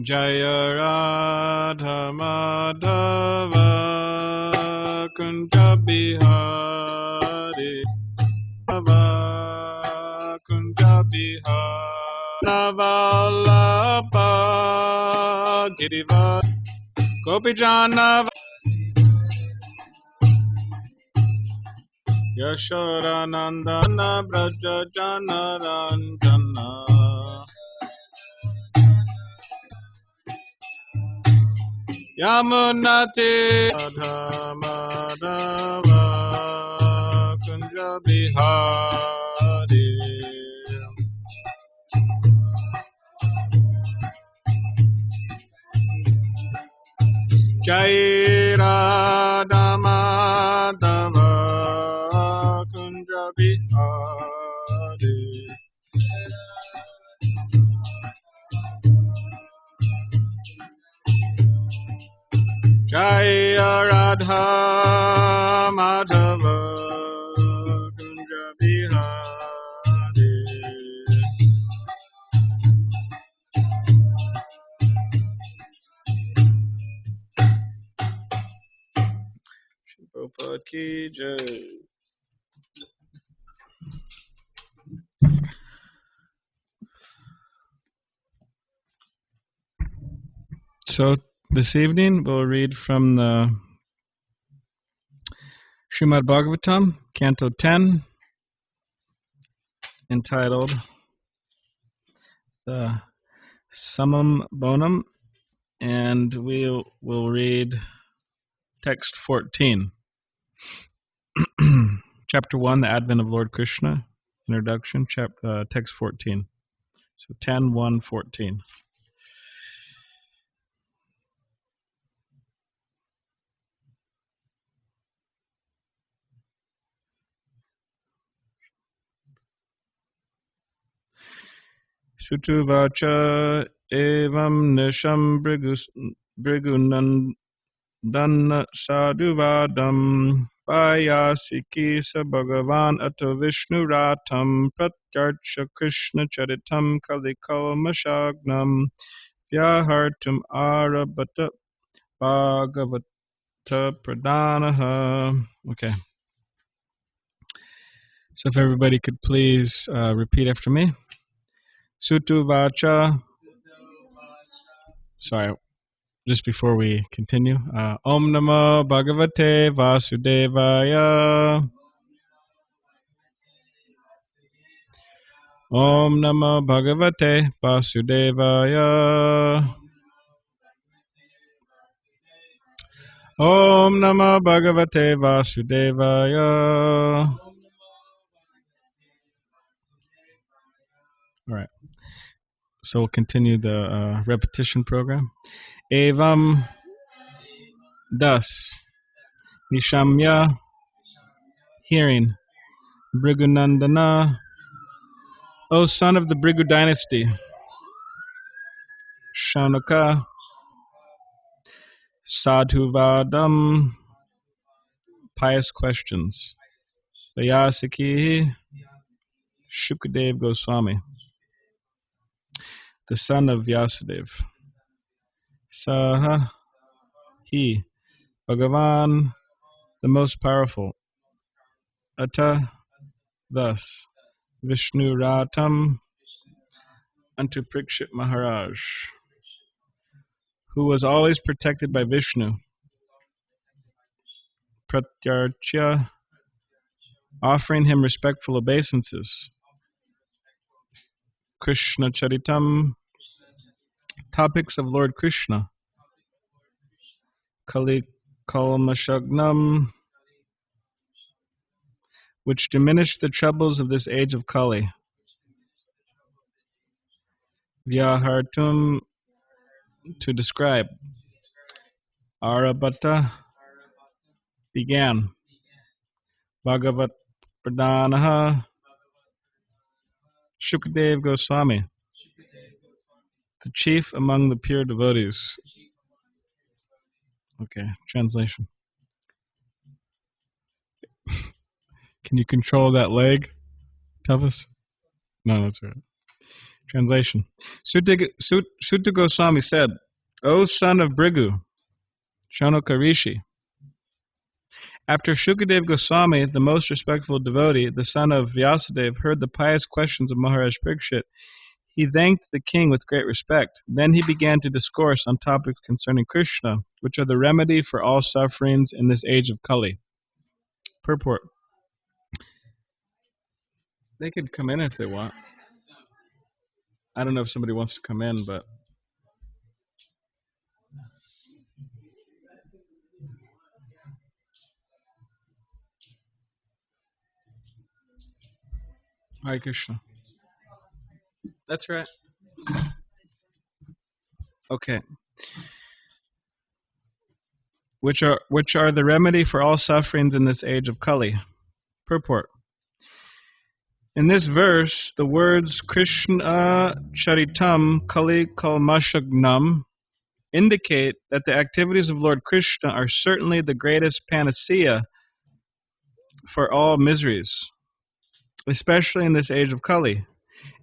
Jaya Radha Madhava Kunja Bihari Madhava Kunja Bihari Navalapa Giriva Gopijana Yashoda Nandana Braja Jana Ranjana Yamunati Radha Madhava Kunja Bihari Jai Radha Madhava Kunja Bihari Jai Radha Madhava Kunja Bihari Prabhupada ki jai. So this evening we'll read from the Srimad Bhagavatam, Canto 10, entitled the Summum Bonum, and we will read text 14. Chapter 1, the Advent of Lord Krishna, introduction, text 14. So 10, 1, 14. Sutuvacha evam nisham Brigunan sadhuvadam Vayasiki sa Bhagavan ato Vishnu ratam Pratyarcha Krishna charitam Kaliko mashagnam Vyahartum arabhata Bhagavata pradanaha. Okay. So if everybody could please repeat after me. Sutuvacha. Sorry. Just before we continue, Om Namo Bhagavate Vasudevaya. Om Namo Bhagavate Vasudevaya. Om Namo Bhagavate Vasudevaya. All right. So we'll continue the repetition program. Evam, thus, Nishamya, hearing, Brigunandana, O son of the Brigu dynasty, Shaunaka, Sadhuvadam, pious questions, Vyasaki, Shukadev Goswami, the son of Vyasadeva, Saha, he, Bhagavan, the most powerful, Ata, thus, Vishnu Ratam, unto Parikshit Maharaj, who was always protected by Vishnu, Pratyarcha, offering him respectful obeisances, Krishna Charitam, topics of Lord Krishna, Kali Kalmashagnam, which diminish the troubles of this age of Kali, Vyahartum, to describe, Arabhata, began, Bhagavat Pradanaha, Shukadev Goswami, the chief among the pure devotees. Okay, translation. Can you control that leg, Tavis? No, that's all right. Translation. Sutta Goswami said, O son of Bhrigu, Shaunoka Rishi, after Shukadev Goswami, the most respectful devotee, the son of Vyasadeva, heard the pious questions of Maharaj Parikshit, he thanked the king with great respect. Then he began to discourse on topics concerning Krishna, which are the remedy for all sufferings in this age of Kali. Purport. They could come in if they want. I don't know if somebody wants to come in, but... Hare Krishna. That's right. Okay. Which are the remedy for all sufferings in this age of Kali. Purport. In this verse, the words Krishna Charitam Kali Kalmashagnam indicate that the activities of Lord Krishna are certainly the greatest panacea for all miseries, especially in this age of Kali.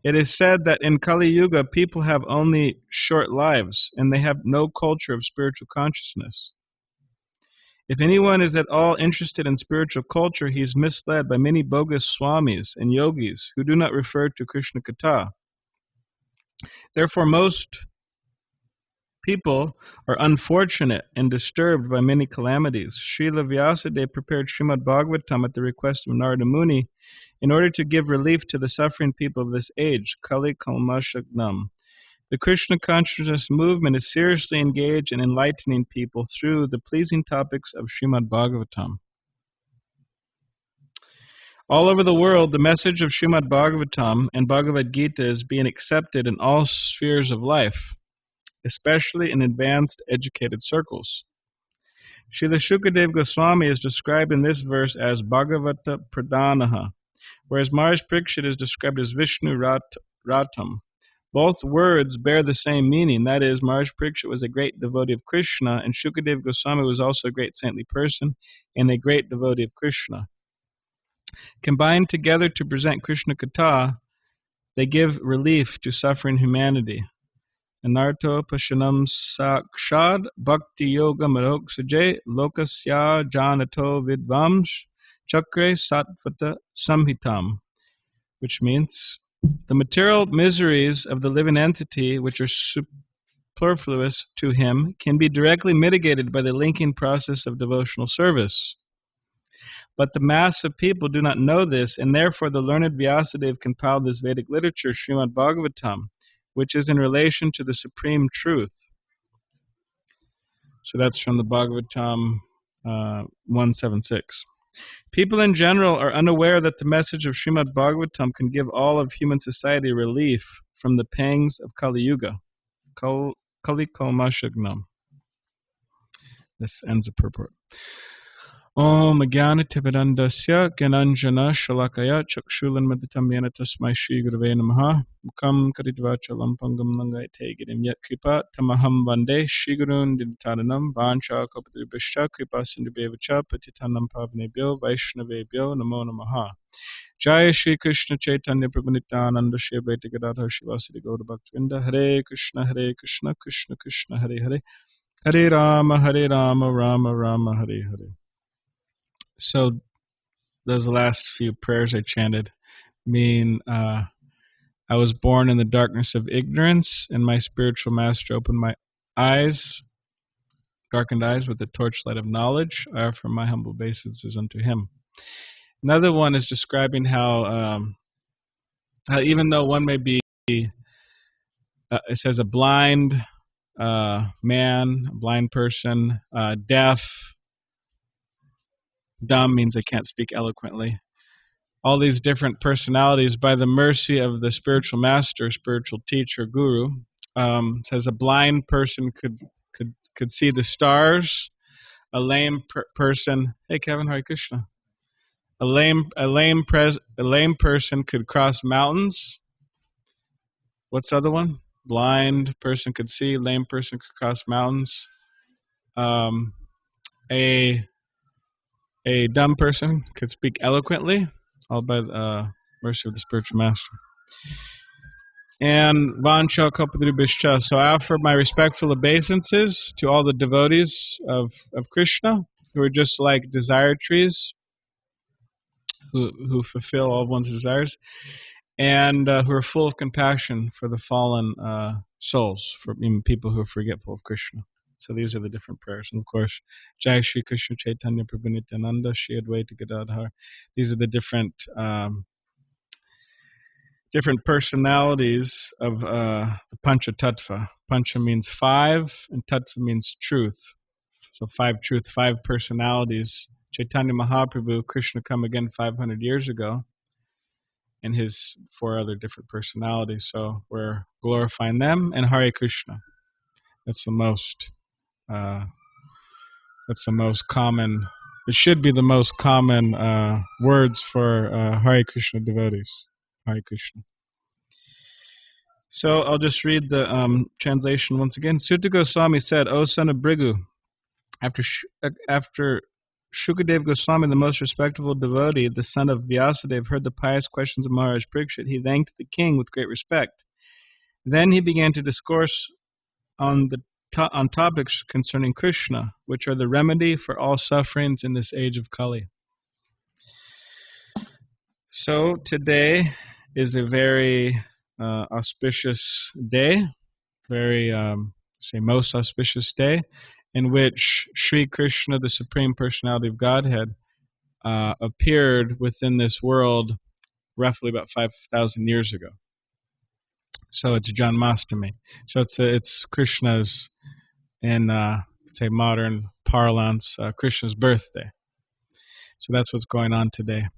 It is said that in Kali Yuga, people have only short lives, and they have no culture of spiritual consciousness. If anyone is at all interested in spiritual culture, he is misled by many bogus swamis and yogis who do not refer to Krishna Katha. Therefore, most people are unfortunate and disturbed by many calamities. Srila Vyasadeva prepared Srimad Bhagavatam at the request of Narada Muni in order to give relief to the suffering people of this age, Kali Kalmashagnam. The Krishna consciousness movement is seriously engaged in enlightening people through the pleasing topics of Srimad Bhagavatam. All over the world, the message of Srimad Bhagavatam and Bhagavad-Gita is being accepted in all spheres of life, especially in advanced educated circles. Srila Shukadev Goswami is described in this verse as Bhagavata Pradhanaha, whereas Maharaj Parikshit is described as Vishnu Ratam. Both words bear the same meaning, that is, Maharaj Parikshit was a great devotee of Krishna, and Shukadev Goswami was also a great saintly person and a great devotee of Krishna. Combined together to present Krishna Katha, they give relief to suffering humanity. Anarto Pashanam Sakshad Bhakti Yoga Maroksaje Lokasya Janato Vidvamsh Chakre Satvata Samhitam, which means the material miseries of the living entity, which are superfluous to him, can be directly mitigated by the linking process of devotional service. But the mass of people do not know this, and therefore the learned Vyasadeva compiled this Vedic literature, Srimad Bhagavatam, which is in relation to the supreme truth. So that's from the Bhagavatam 176. People in general are unaware that the message of Srimad Bhagavatam can give all of human society relief from the pangs of Kali Yuga. Kali Kalmashagnam. This ends the purport. Om Jnanativedandasya Gyananjana Shalakaya Chakshulanmaditam Yena Tasmai Shri Gurave Namaha Mukam Karidvachalam Pangam Langaite Girim Yat Kripa Tamaham Vande Shri Gurun Ditadanam Vancha Kapadribhascha Kripa Sindhubevacha Patitanam Pavnebhyo Vaishnavebhyo Namo Namaha Jaya Shri Krishna Chaitanya Prabhu Nityananda Shri Advaita Gadadhar Shivasadi Gaura Bhaktivinoda Hare Krishna Krishna Krishna Hare Hare Hare Rama Rama Rama Hare Hare. So those last few prayers I chanted mean I was born in the darkness of ignorance, and my spiritual master opened my eyes, darkened eyes with the torchlight of knowledge. I offer my humble obeisances unto him. Another one is describing how even though one may be, it says a blind man, a blind person, deaf, dumb means I can't speak eloquently. All these different personalities, by the mercy of the spiritual master, spiritual teacher, guru, says a blind person could see the stars. A lame person, hey Kevin, Hare Krishna. A lame person could cross mountains. What's the other one? Blind person could see. Lame person could cross mountains. A dumb person could speak eloquently, all by the mercy of the spiritual master. And Vancha Kapadribhishcha. So I offer my respectful obeisances to all the devotees of Krishna, who are just like desire trees, who fulfill all of one's desires, and who are full of compassion for the fallen souls, for people who are forgetful of Krishna. So these are the different prayers. And of course, Jai Shri Krishna Chaitanya Prabhu Nityananda Shri Advaita Gadadhar. These are the different different personalities of the Pancha Tattva. Pancha means five, and Tattva means truth. So five truth, five personalities. Chaitanya Mahaprabhu, Krishna come again 500 years ago, and his four other different personalities. So we're glorifying them and Hare Krishna. That's the most. That's the most common. It should be the most common words for Hare Krishna devotees. Hare Krishna. So I'll just read the translation once again. Sutta Goswami said, "O son of Bhrigu, after Shukadev Goswami, the most respectable devotee, the son of Vyasadeva, heard the pious questions of Maharaj Parikshit, he thanked the king with great respect. Then he began to discourse on topics concerning Krishna, which are the remedy for all sufferings in this age of Kali." So today is a very auspicious day, very, most auspicious day, in which Sri Krishna, the Supreme Personality of Godhead, appeared within this world roughly about 5,000 years ago. So it's Janmastami. So it's Krishna's, in say modern parlance, Krishna's birthday. So that's what's going on today,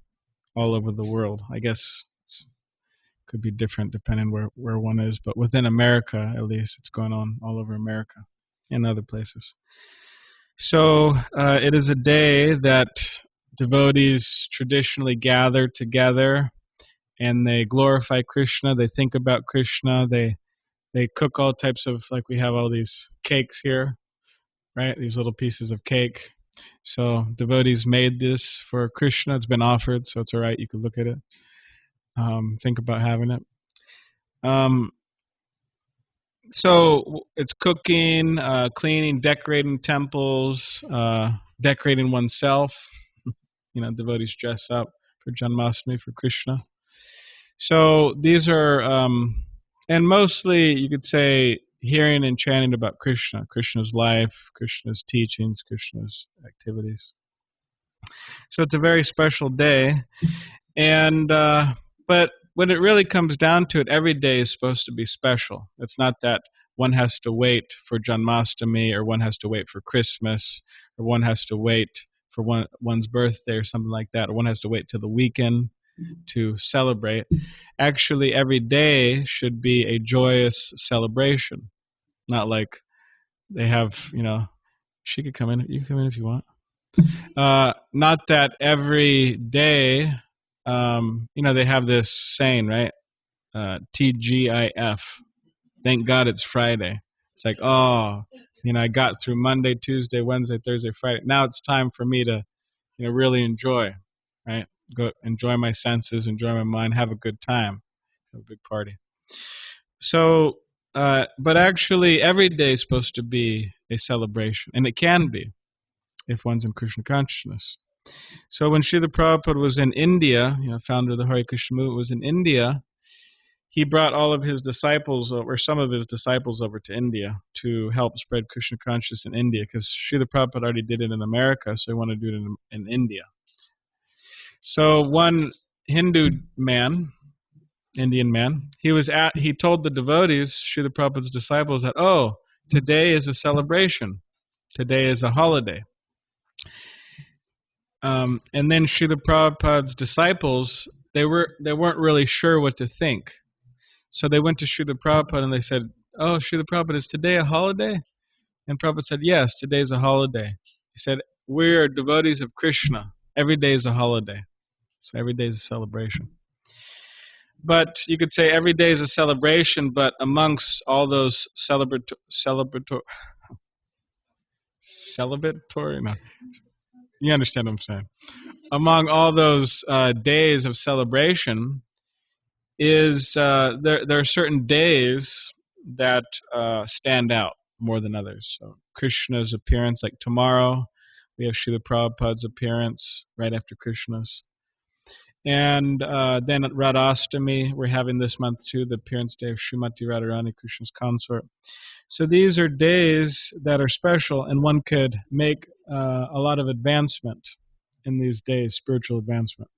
all over the world. I guess it could be different depending where one is, but within America, at least, it's going on all over America and other places. So it is a day that devotees traditionally gather together and they glorify Krishna. They think about Krishna. They cook all types of, like we have all these cakes here, right? These little pieces of cake. So devotees made this for Krishna. It's been offered, so it's all right. You can look at it. Think about having it. So it's cooking, cleaning, decorating temples, decorating oneself. Devotees dress up for Janmastami, for Krishna. So these are, and mostly you could say, hearing and chanting about Krishna, Krishna's life, Krishna's teachings, Krishna's activities. So it's a very special day. And but when it really comes down to it, every day is supposed to be special. It's not that one has to wait for Janmastami, or one has to wait for Christmas, or one has to wait for one's birthday or something like that, or one has to wait till the weekend to celebrate. Actually, every day should be a joyous celebration. Not like they have, she could come in, you can come in if you want. Not that every day, they have this saying, right? TGIF. Thank God it's Friday. It's like, I got through Monday, Tuesday, Wednesday, Thursday, Friday. Now it's time for me to, really enjoy, right? Go enjoy my senses, enjoy my mind, have a good time, have a big party. So, but actually, every day is supposed to be a celebration, and it can be if one's in Krishna consciousness. So when Srila Prabhupada was in India, founder of the Hare Krishna movement, was in India, he brought all of his disciples, or some of his disciples, over to India to help spread Krishna consciousness in India, because Srila Prabhupada already did it in America, so he wanted to do it in India. So one Hindu man, Indian man, he told the devotees, Srila Prabhupada's disciples, that, today is a celebration. Today is a holiday. And then Srila Prabhupada's disciples, they weren't really sure what to think. So they went to Srila Prabhupada and they said, "Oh, Srila Prabhupada, is today a holiday?" And Prabhupada said, "Yes, today is a holiday." He said, "We are devotees of Krishna. Every day is a holiday. So every day is a celebration." But you could say every day is a celebration, but amongst all those celebratory, no, you understand what I'm saying. Among all those days of celebration, is there are certain days that stand out more than others. So Krishna's appearance, like tomorrow, we have Srila Prabhupada's appearance right after Krishna's. And then at Radhastami, we're having this month too, the appearance day of Srimati Radharani, Krishna's consort. So these are days that are special, and one could make a lot of advancement in these days, spiritual advancement.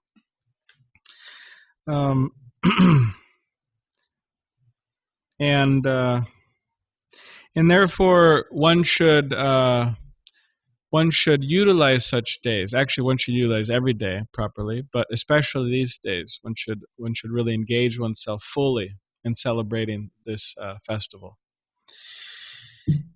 And therefore one should utilize such days. Actually, one should utilize every day properly, but especially these days, one should really engage oneself fully in celebrating this festival.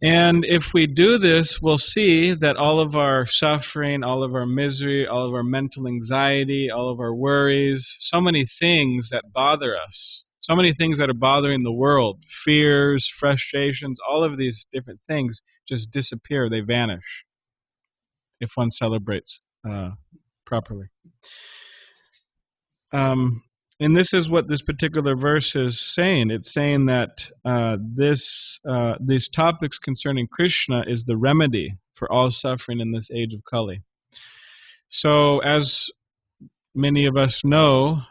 And if we do this, we'll see that all of our suffering, all of our misery, all of our mental anxiety, all of our worries, so many things that bother us, so many things that are bothering the world, fears, frustrations, all of these different things just disappear, they vanish if one celebrates properly. And this is what this particular verse is saying. It's saying that these topics concerning Krishna is the remedy for all suffering in this age of Kali. So, as many of us know,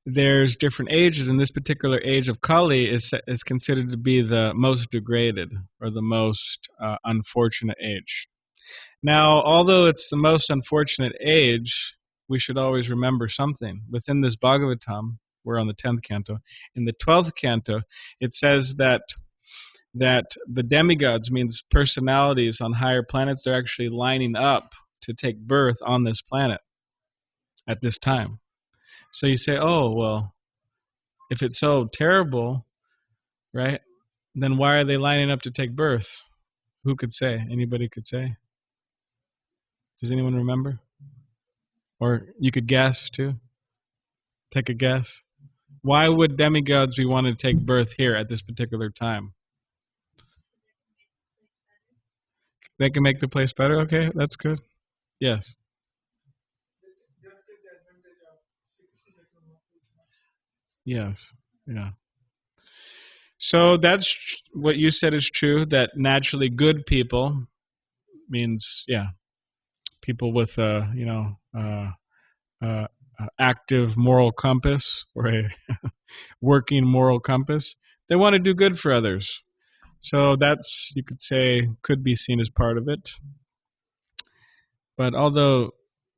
there's different ages, and this particular age of Kali is considered to be the most degraded or the most unfortunate age. Now, although it's the most unfortunate age, we should always remember something. Within this Bhagavatam, we're on the 10th canto. In the 12th canto, it says that the demigods, means personalities on higher planets, they're actually lining up to take birth on this planet at this time. So you say, oh, well, if it's so terrible, right, then why are they lining up to take birth? Who could say? Anybody could say? Does anyone remember? Or you could guess too. Take a guess. Why would demigods be wanting to take birth here at this particular time? They can make the place better? Okay, that's good. Yes. Yes. Yeah. So that's what you said is true, that naturally good people means, people with active moral compass or a working moral compass. They want to do good for others. So that's, you could say, could be seen as part of it. But although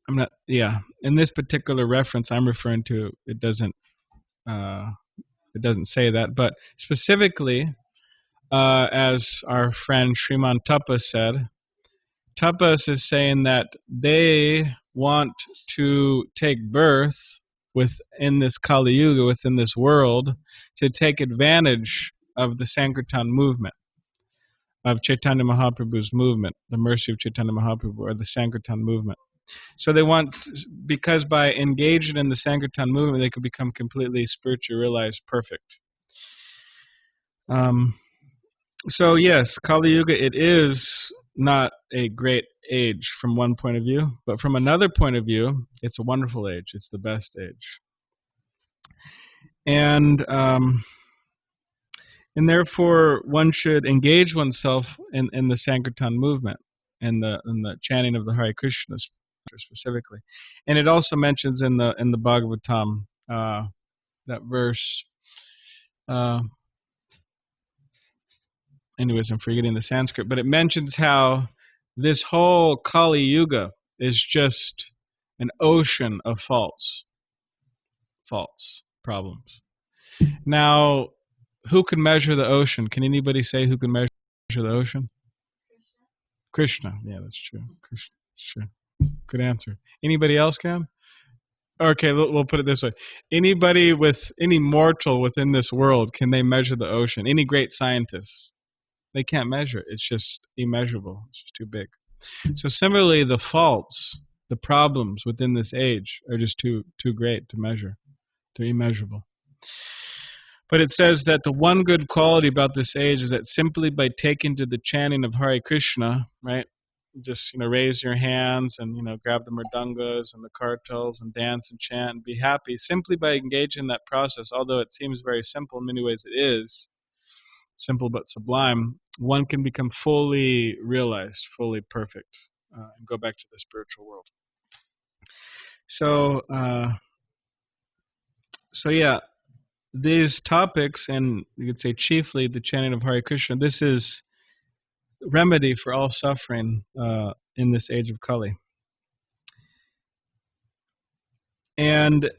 I'm not, in this particular reference I'm referring to, it doesn't say that. But specifically, as our friend Sriman Tapas said, Tapas is saying that they want to take birth within this Kali Yuga, within this world, to take advantage of the Sankirtan movement, of Chaitanya Mahaprabhu's movement, the mercy of Chaitanya Mahaprabhu, or the Sankirtan movement. So they want, because by engaging in the Sankirtan movement, they could become completely spiritually realized, perfect. So yes, Kali Yuga, it is not a great age from one point of view, but from another point of view, it's a wonderful age. It's the best age. And therefore, one should engage oneself in the Sankirtan movement and the chanting of the Hare Krishna specifically. And it also mentions in the Bhagavatam that verse. Anyways, I'm forgetting the Sanskrit, but it mentions how this whole Kali Yuga is just an ocean of false problems. Now, who can measure the ocean? Can anybody say who can measure the ocean? Krishna. Yeah, that's true. Krishna. That's true. Good answer. Anybody else can? Okay, we'll put it this way. Any mortal within this world, can they measure the ocean? Any great scientists? They can't measure it. It's just immeasurable. It's just too big. So similarly, the faults, the problems within this age are just too great to measure. They're immeasurable. But it says that the one good quality about this age is that simply by taking to the chanting of Hare Krishna, right, just raise your hands and grab the mridangas and the kartals and dance and chant and be happy simply by engaging in that process. Although it seems very simple, in many ways it is simple but sublime. One can become fully realized, fully perfect, and go back to the spiritual world. So yeah, these topics, and you could say chiefly the chanting of Hare Krishna, this is remedy for all suffering in this age of Kali. And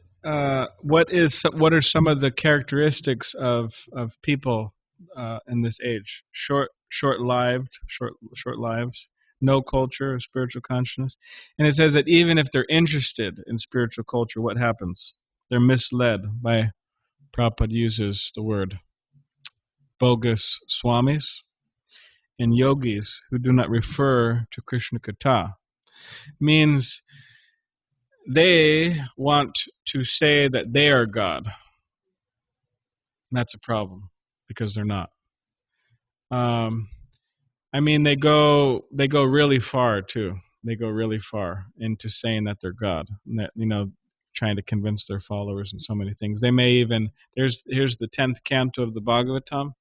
what are some of the characteristics of people in this age? Short lives, no culture of spiritual consciousness. And it says that even if they're interested in spiritual culture, what happens? They're misled by, Prabhupada uses the word, bogus swamis and yogis who do not refer to Krishna Katha. Means they want to say that they are God. And that's a problem because they're not. They go really far too. They go really far into saying that they're God. Trying to convince their followers in so many things. They may even here's the 10th canto of the Bhagavatam.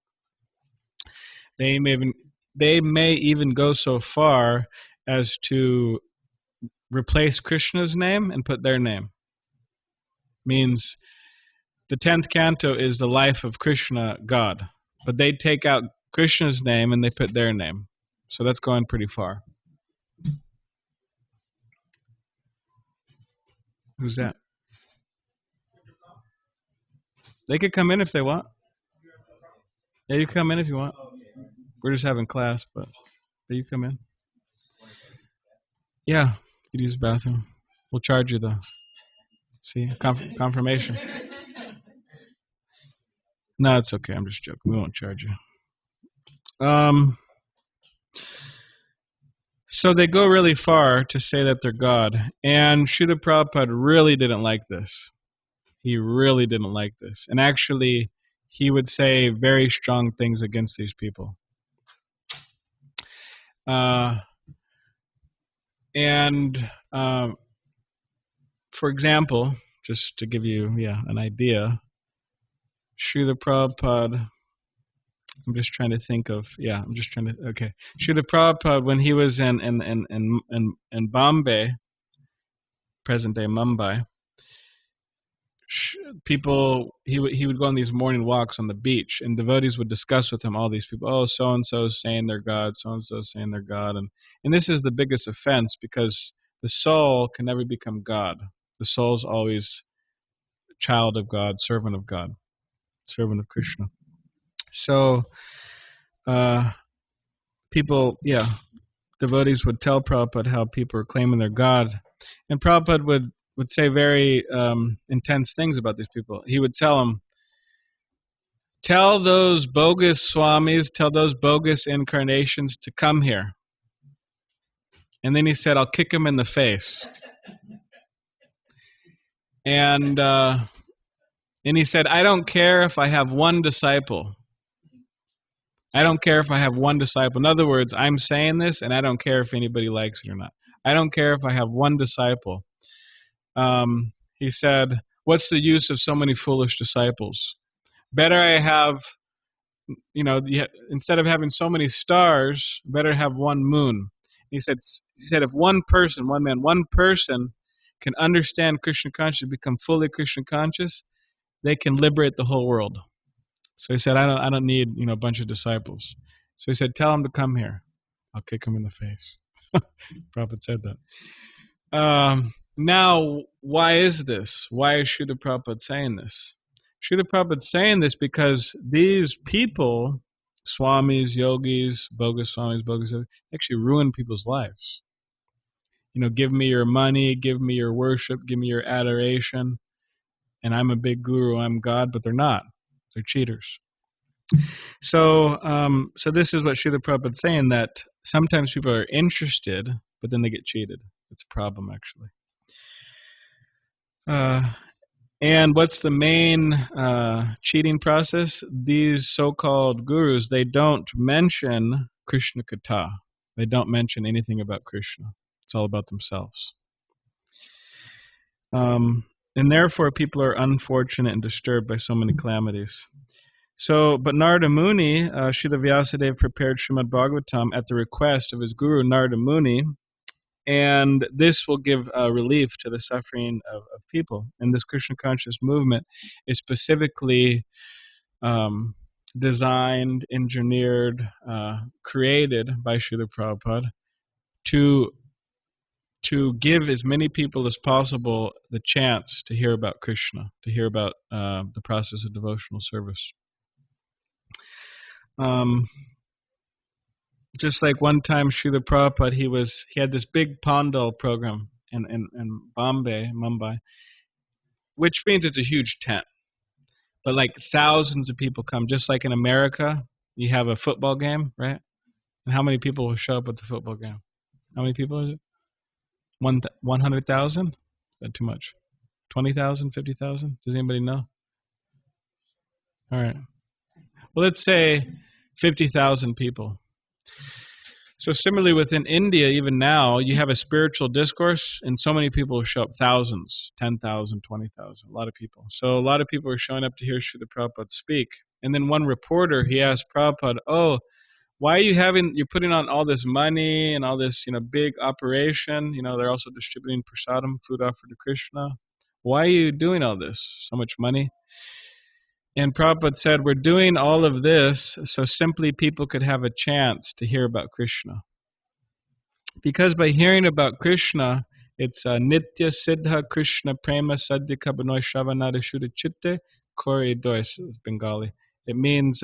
They may even go so far as to replace Krishna's name and put their name. Means the 10th canto is the life of Krishna, God. But they take out Krishna's name and they put their name. So that's going pretty far. Who's that? They could come in if they want. Yeah, you come in if you want. We're just having class, but you come in. Yeah, you could use the bathroom. We'll charge you though. See, confirmation. No, it's okay. I'm just joking. We won't charge you. So they go really far to say that they're God. And Srila Prabhupada really didn't like this. He really didn't like this. And actually, he would say very strong things against these people. For example, just to give you an idea, Srila Prabhupada, Srila Prabhupada, when he was in Bombay, present-day Mumbai, he would go on these morning walks on the beach, and devotees would discuss with him all these people. Oh, so-and-so is saying they're God, so-and-so is saying they're God. And this is the biggest offense, because the soul can never become God. The soul is always a child of God, servant of God, servant of Krishna. So devotees would tell Prabhupada how people are claiming they're God. And Prabhupada would say very intense things about these people. He would tell them, tell those bogus swamis, tell those bogus incarnations to come here. And then he said, I'll kick them in the face. And he said, I don't care if I have one disciple. I don't care if I have one disciple. In other words, I'm saying this, and I don't care if anybody likes it or not. I don't care if I have one disciple. He said, what's the use of so many foolish disciples? Better I have, instead of having so many stars, better have one moon. He said if one person can understand Krishna consciousness, become fully Krishna conscious, they can liberate the whole world. So he said, I don't need a bunch of disciples. So he said, tell them to come here. I'll kick them in the face. Prabhupada said that. Now, why is this? Why is Srila Prabhupada saying this? Srila Prabhupada saying this because these people, swamis, yogis, bogus swamis, bogus yogis, actually ruin people's lives. Give me your money, give me your worship, give me your adoration, and I'm a big guru, I'm God, but they're not. They're cheaters. So this is what Srila Prabhupada is saying, that sometimes people are interested, but then they get cheated. It's a problem, actually. And what's the main cheating process? These so-called gurus, they don't mention Krishna Katha. They don't mention anything about Krishna. It's all about themselves. And therefore people are unfortunate and disturbed by so many calamities. But Narada Muni, Srila Vyasadeva prepared Srimad Bhagavatam at the request of his guru Narada Muni, and this will give relief to the suffering of people. And this Krishna conscious movement is specifically designed, engineered, created by Srila Prabhupada to give as many people as possible the chance to hear about Krishna, to hear about the process of devotional service. Just like one time Srila Prabhupada, he had this big Pandal program in Mumbai, which means it's a huge tent. But like thousands of people come, just like in America, you have a football game, right? And how many people will show up at the football game? How many people is it? 100,000? Is that too much? 20,000, 50,000? Does anybody know? All right. Well, let's say 50,000 people. So similarly within India, even now, you have a spiritual discourse and so many people show up, thousands, 10,000, 20,000, a lot of people. So a lot of people are showing up to hear Srila Prabhupada speak. And then one reporter, he asked Prabhupada, why are you're putting on all this money and all this, big operation? They're also distributing prasadam, food offered to Krishna. Why are you doing all this, so much money? And Prabhupada said, we're doing all of this so simply people could have a chance to hear about Krishna. Because by hearing about Krishna, it's Nitya Siddha Krishna Prema Saddhika Banoy Shravanada Shuddha Chitte Kori Dois, Bengali. It means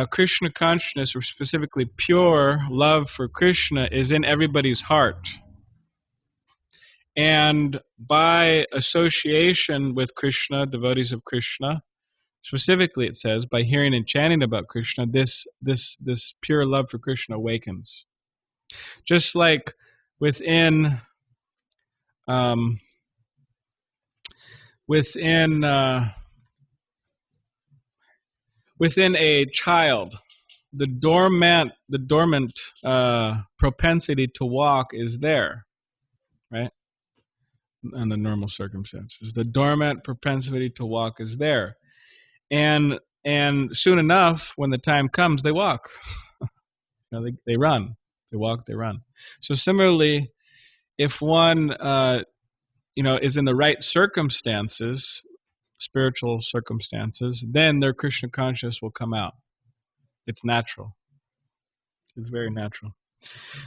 Krishna consciousness, or specifically pure love for Krishna, is in everybody's heart. And by association with Krishna, devotees of Krishna, specifically it says, by hearing and chanting about Krishna, this pure love for Krishna awakens. Just like within a child, the dormant propensity to walk is there, right? Under normal circumstances, the dormant propensity to walk is there, and soon enough, when the time comes, they walk. They run, they walk, they run. So similarly, if one is in the right circumstances, spiritual circumstances, then their Krishna consciousness will come out. It's natural. It's very natural.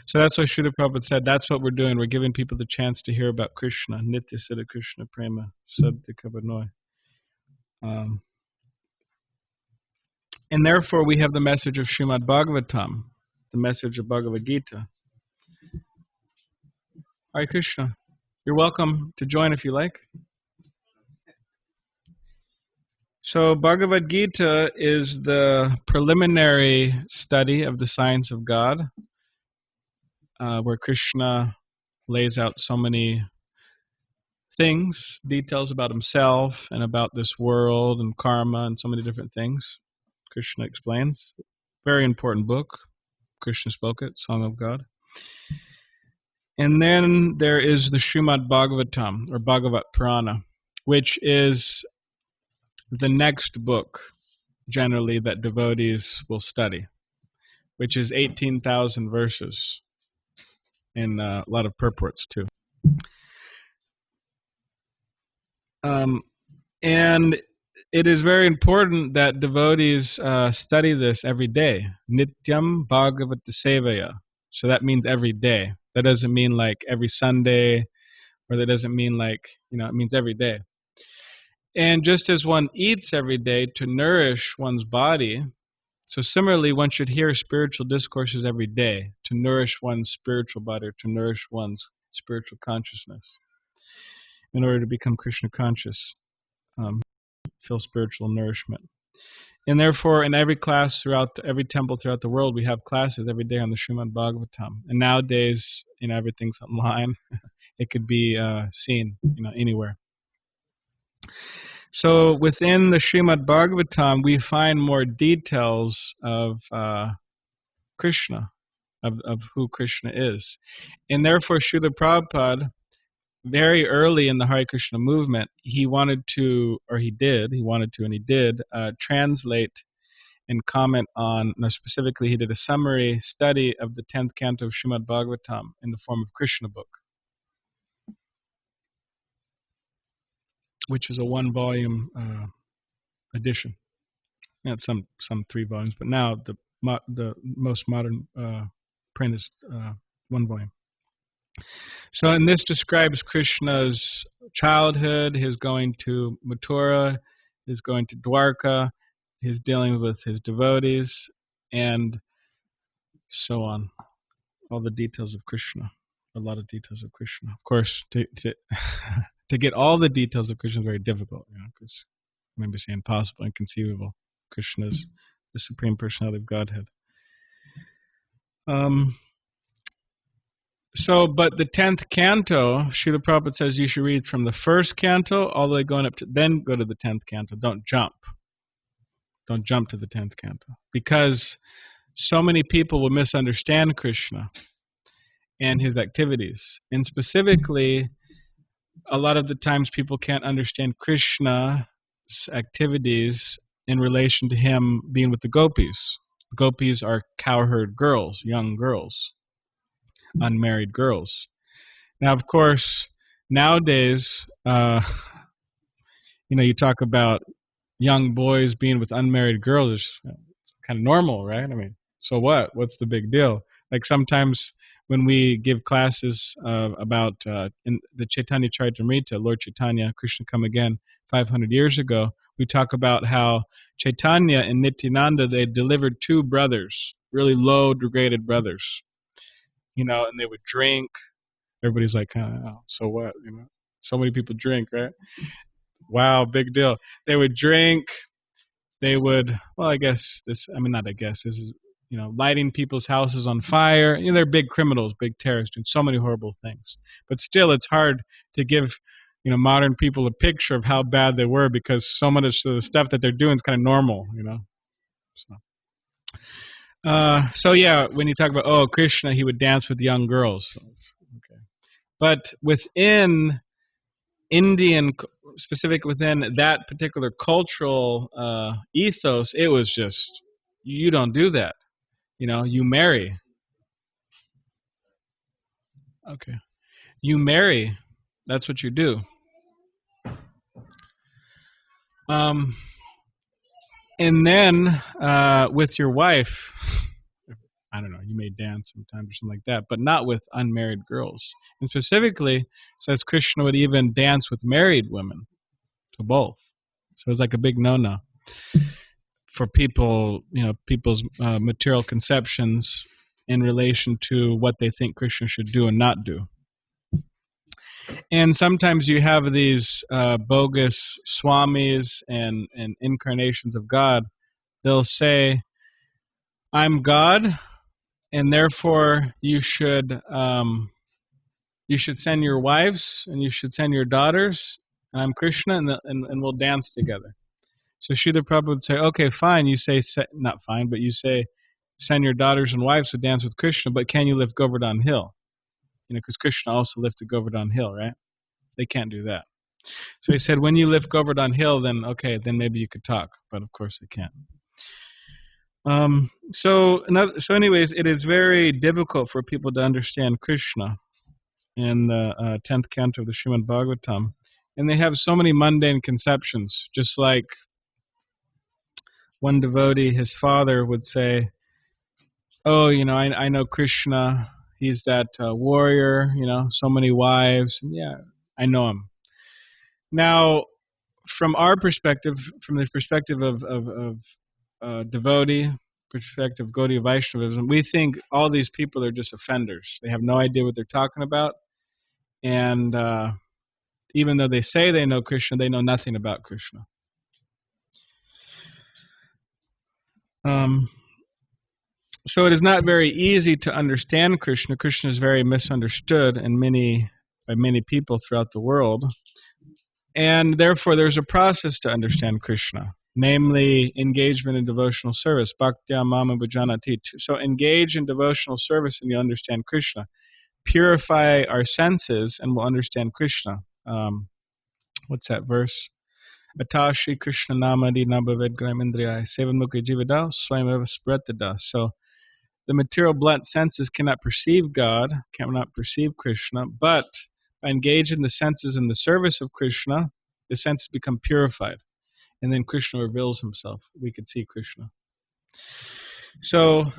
So that's why Srila Prabhupada said, that's what we're doing. We're giving people the chance to hear about Krishna. Nitya Siddha Krishna Prema Saddhika Banoy. And therefore we have the message of Srimad Bhagavatam, the message of Bhagavad-Gita. Hare Krishna. You're welcome to join if you like. So Bhagavad-Gita is the preliminary study of the science of God, where Krishna lays out so many things, details about himself and about this world and karma and so many different things. Krishna explains. Very important book. Krishna spoke it, Song of God. And then there is the Srimad Bhagavatam, or Bhagavat Purana, which is the next book, generally, that devotees will study, which is 18,000 verses, and a lot of purports, too. And it is very important that devotees study this every day. Nityam Bhagavata Sevaya. So that means every day. That doesn't mean like every Sunday, or that doesn't mean like, it means every day. And just as one eats every day to nourish one's body, so similarly one should hear spiritual discourses every day to nourish one's spiritual body, or to nourish one's spiritual consciousness in order to become Krishna conscious, feel spiritual nourishment. And therefore, in every class every temple throughout the world, we have classes every day on the Srimad Bhagavatam. And nowadays, everything's online. It could be seen, anywhere. So within the Srimad Bhagavatam, we find more details of Krishna. of who Krishna is. And therefore, Srila Prabhupada, very early in the Hare Krishna movement, he wanted to translate and comment on, specifically he did a summary study of the 10th canto of Srimad Bhagavatam in the form of Krishna book, which is a one-volume edition. It's some 3 volumes, but now the most modern print is 1 volume. So, and this describes Krishna's childhood, his going to Mathura, his going to Dwarka, his dealing with his devotees, and so on. All the details of Krishna. A lot of details of Krishna. Of course, to to get all the details of Krishna is very difficult, because maybe say impossible, inconceivable. Krishna is the Supreme Personality of Godhead. But the 10th canto, Srila Prabhupada says you should read from the first canto all the way going up to, then go to the 10th canto. Don't jump. Don't jump to the 10th canto. Because so many people will misunderstand Krishna and his activities. And specifically, a lot of the times people can't understand Krishna's activities in relation to him being with the gopis. The gopis are cowherd girls, young girls, unmarried girls. Now, of course, nowadays, you talk about young boys being with unmarried girls. It's kind of normal, right? I mean, so what? What's the big deal? Like sometimes when we give classes about in the Chaitanya Charitamrita, Lord Chaitanya, Krishna Come Again, 500 years ago, we talk about how Chaitanya and Nityananda, they delivered 2 brothers, really low degraded brothers, and they would drink. Everybody's like, oh, so what? So many people drink, right? Wow, big deal. They would drink. They would, this is, lighting people's houses on fire. They're big criminals, big terrorists, doing so many horrible things. But still, it's hard to give, modern people a picture of how bad they were, because so much of the stuff that they're doing is kind of normal, So yeah, when you talk about, Krishna, he would dance with young girls. Okay. But within Indian, specific within that particular cultural ethos, it was just, you don't do that. You marry. Okay. You marry. That's what you do. And then with your wife, I don't know, you may dance sometimes or something like that, but not with unmarried girls. And specifically, says Krishna would even dance with married women, to both. So it's like a big no-no for people, people's material conceptions in relation to what they think Krishna should do and not do. And sometimes you have these bogus swamis and incarnations of God. They'll say, I'm God, and therefore you should send your wives and you should send your daughters. I'm Krishna, and we'll dance together. So Srila Prabhupada would say, okay, fine. You say, not fine, but you say, send your daughters and wives to dance with Krishna, but can you lift Govardhan Hill? Because Krishna also lifted Govardhan Hill, right? They can't do that. So he said, when you lift Govardhan Hill, then okay, then maybe you could talk. But of course they can't. So anyways, it is very difficult for people to understand Krishna in the 10th canto of the Srimad Bhagavatam. And they have so many mundane conceptions, just like one devotee, his father would say, oh, I know Krishna, he's that warrior, so many wives. And yeah, I know him. Now, from our perspective, from the perspective of devotee, perspective of Gaudiya Vaishnavism, we think all these people are just offenders. They have no idea what they're talking about. And even though they say they know Krishna, they know nothing about Krishna. So it is not very easy to understand Krishna. Krishna is very misunderstood by many people throughout the world. And therefore there's a process to understand Krishna. namely engagement in devotional service. Bhaktya mama bhajanati. So engage in devotional service and you'll understand Krishna. Purify our senses and we'll understand Krishna. What's that verse? Atashi Krishna namadi nabhaved gramindriyai sevanmukhi jivada swayameva spratada. So the material blunt senses cannot perceive God, cannot perceive Krishna, but by engaging the senses in the service of Krishna, the senses become purified. And then Krishna reveals himself. We could see Krishna. So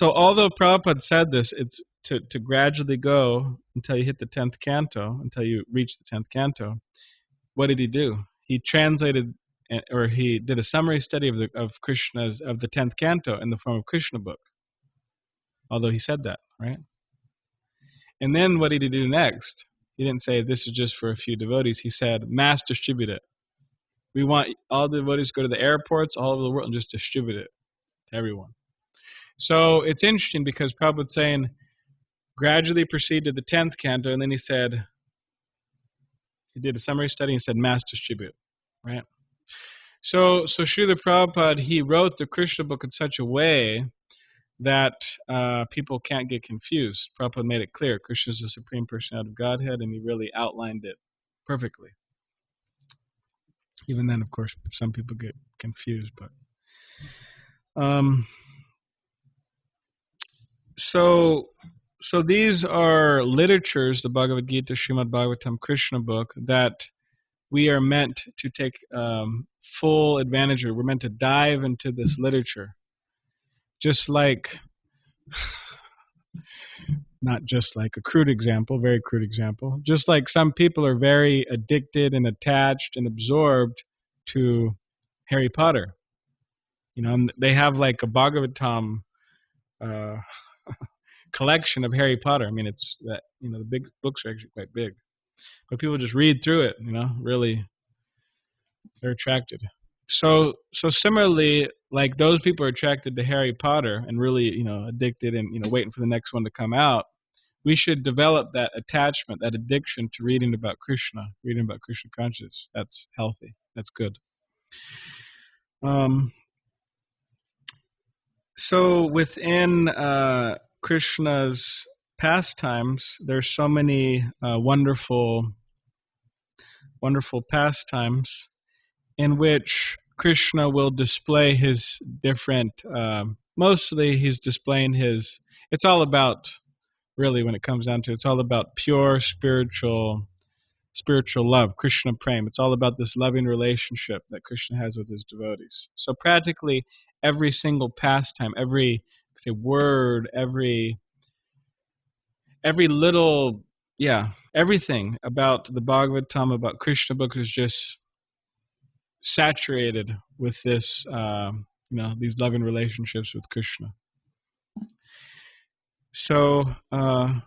although Prabhupada said this, it's to gradually go until you hit the 10th canto, until you reach the 10th canto. What did he do? He translated, or he did a summary study of Krishna's, of the 10th canto in the form of Krishna book. Although he said that, right? And then what did he do next? He didn't say this is just for a few devotees. He said mass distribute it. We want all the devotees to go to the airports all over the world and just distribute it to everyone. So it's interesting because Prabhupada's saying gradually proceed to the 10th canto, and then he said, he did a summary study and said mass distribute, right? So Srila Prabhupada, he wrote the Krishna book in such a way that people can't get confused. Prabhupada made it clear Krishna is the Supreme Personality of Godhead, and he really outlined it perfectly. Even then, of course, some people get confused, but so these are literatures, the Bhagavad Gita, Srimad Bhagavatam, Krishna book, that we are meant to take full advantage of. We're meant to dive into this literature. Just like, not just like, a crude example, very crude example, just like some people are very addicted and attached and absorbed to Harry Potter. You know, they have like a Bhagavatam collection of Harry Potter. I mean, it's that, you know, the big books are actually quite big, but people just read through it, you know, really, they're attracted. So similarly, like those people are attracted to Harry Potter and really, you know, addicted and, you know, waiting for the next one to come out. We should develop that attachment, that addiction to reading about Krishna consciousness. That's healthy. That's good. So within Krishna's pastimes, there's so many wonderful pastimes in which Krishna will display his different, mostly he's displaying his, it's all about, really when it comes down to it, it's all about pure spiritual love, Krishna Prem. It's all about this loving relationship that Krishna has with his devotees. So practically every single pastime, every word, every little, everything about the Bhagavatam, about Krishna book is just saturated with this, these loving relationships with Krishna. So, and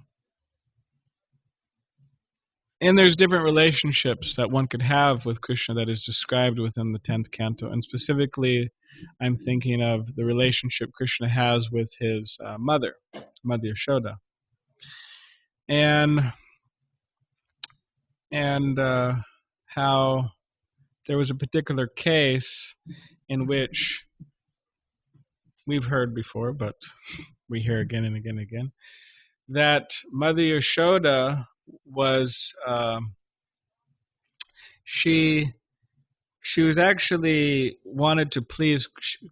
there's different relationships that one could have with Krishna that is described within the 10th canto. And specifically, I'm thinking of the relationship Krishna has with his mother, Mother Yashoda. And how there was a particular case in which we've heard before, but we hear again and again and again, that Mother Yashoda was, she was actually wanted to please,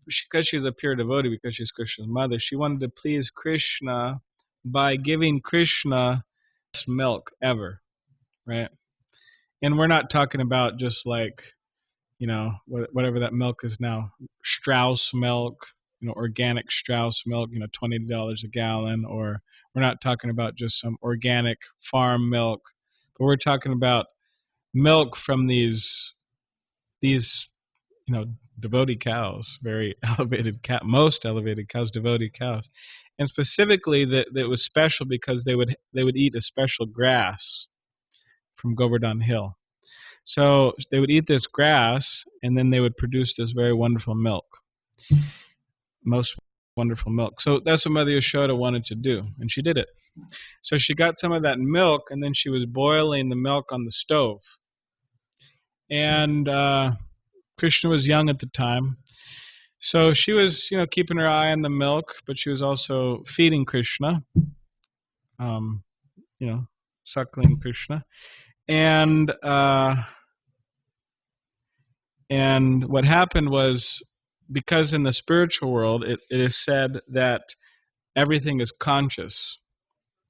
because she's a pure devotee, because she's Krishna's mother, she wanted to please Krishna by giving Krishna best milk ever, right? And we're not talking about just like, you know, whatever that milk is now, Strauss milk, you know, organic Strauss milk, you know, $20 a gallon, or we're not talking about just some organic farm milk, but we're talking about milk from these, you know, devotee cows, very elevated most elevated cows, devotee cows. And specifically that was special because they would eat a special grass from Govardhan Hill. So they would eat this grass, and then they would produce this very wonderful milk. Most wonderful milk. So that's what Mother Yashoda wanted to do, and she did it. So she got some of that milk, and then she was boiling the milk on the stove. And Krishna was young at the time. So she was, keeping her eye on the milk, but she was also feeding Krishna, um, suckling Krishna. And what happened was, because in the spiritual world, it is said that everything is conscious.